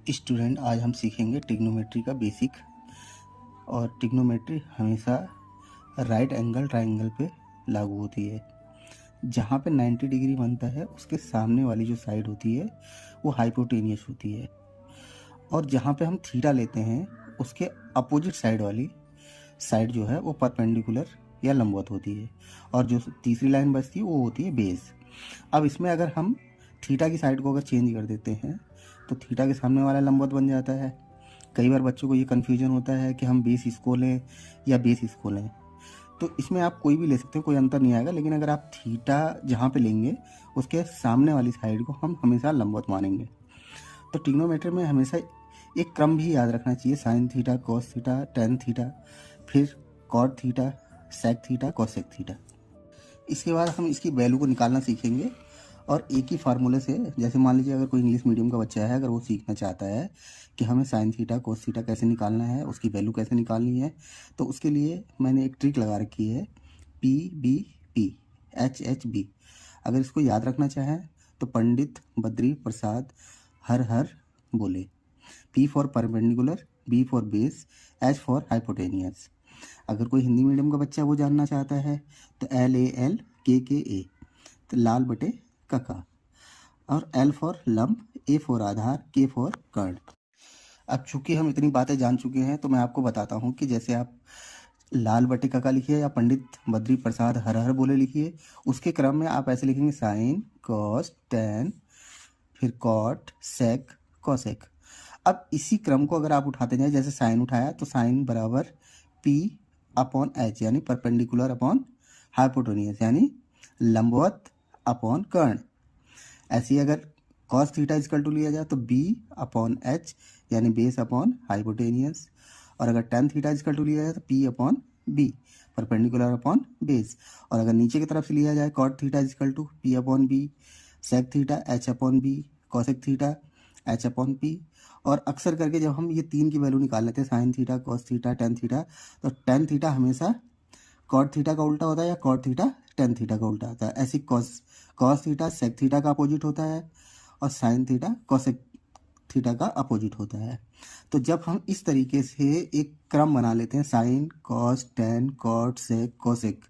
Student, आज हम सीखेंगे ट्रिग्नोमेट्री का बेसिक। और ट्रिग्नोमेट्री हमेशा राइट एंगल ट्रायंगल पे लागू होती है। जहाँ पे 90 डिग्री बनता है उसके सामने वाली जो साइड होती है वो हाइपोटेनियस होती है, और जहाँ पे हम थीटा लेते हैं उसके अपोजिट साइड वाली साइड जो है वो परपेंडिकुलर या लंबवत होती है, और जो तीसरी लाइन बचती है वो होती है बेस। अब इसमें अगर हम थीटा की साइड को अगर चेंज कर देते हैं तो थीटा के सामने वाला लंबवत बन जाता है। कई बार बच्चों को ये कन्फ्यूजन होता है कि हम बेस इसको लें या बेस इसको लें, तो इसमें आप कोई भी ले सकते हो, कोई अंतर नहीं आएगा। लेकिन अगर आप थीटा जहाँ पे लेंगे उसके सामने वाली साइड को हम हमेशा लंबवत मानेंगे। तो ट्रिग्नोमेट्री में हमेशा एक क्रम भी याद रखना चाहिए: sine theta, cos theta, tan theta, फिर cot theta, sec theta, cosec theta. इसके बाद हम इसकी वैल्यू को निकालना सीखेंगे, और एक ही फार्मूले से, जैसे मान लीजिए अगर कोई इंग्लिश मीडियम का बच्चा है, अगर वो सीखना चाहता है कि हमें साइन थीटा कोस थीटा कैसे निकालना है, उसकी वैल्यू कैसे निकालनी है, तो उसके लिए मैंने एक ट्रिक लगा रखी है: P B P H H B. अगर इसको याद रखना चाहें तो पंडित बद्री प्रसाद हर हर बोले। P for perpendicular, B for base, H for hypotenuse. अगर कोई हिंदी मीडियम का बच्चा वो जानना चाहता है तो एल ए एल के ए, तो लाल बटे कका, और L for lamp, A for Aadhaar, K for कर्ण। अब चूंकि हम इतनी बातें जान चुके हैं तो मैं आपको बताता हूँ कि जैसे आप लाल बटे कका लिखिए या पंडित बद्री प्रसाद हर हर बोले लिखिए, उसके क्रम में आप ऐसे लिखेंगे: साइन, कॉस, टेन, फिर कॉट, सेक, कोसेक। अब इसी क्रम को अगर आप उठाते जाए, जैसे साइन उठाया तो साइन बराबर पी अपॉन एच, यानी परपेंडिकुलर अपॉन हाइपोटेनियस, यानी लंबवत अपॉन कर्ण। ऐसे ही अगर कॉस थीटा इजकल टू लिया जाए तो बी अपॉन एच, यानी बेस अपॉन हाइपोटेनियस। और अगर टेन थीटा इजकल टू लिया जाए तो P upon B, perpendicular upon base. और अगर नीचे की तरफ से लिया जाए cot theta is equal to P upon B, sec theta H upon B, cosec theta H upon P. और अक्सर करके जब हम ये तीन की वैल्यू निकाल लेते हैं, sign theta, cos theta, tan theta, तो टेन थीटा हमेशा कॉट थीटा का उल्टा होता है, या कॉट थीटा टेन थीटा का उल्टा होता है। ऐसे cos cos theta sec theta का अपोजिट होता है, और साइन थीटा कोसेक थीटा का अपोजिट होता है। तो जब हम इस तरीके से एक क्रम बना लेते हैं: साइन, कॉस, टेन, कॉट, सेक, कोसेक,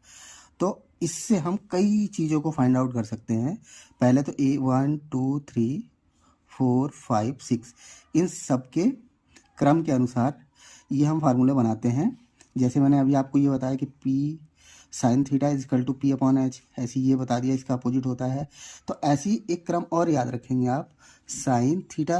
तो इससे हम कई चीज़ों को फाइंड आउट कर सकते हैं। पहले तो ए 1 2 3 4 5 6, इन सब के क्रम के अनुसार ये हम फार्मूले बनाते हैं। जैसे मैंने अभी आपको ये बताया कि P sine theta is equal to P upon H, ऐसे ये बता दिया इसका अपोजिट होता है। तो ऐसी एक क्रम और याद रखेंगे आप: साइन थीटा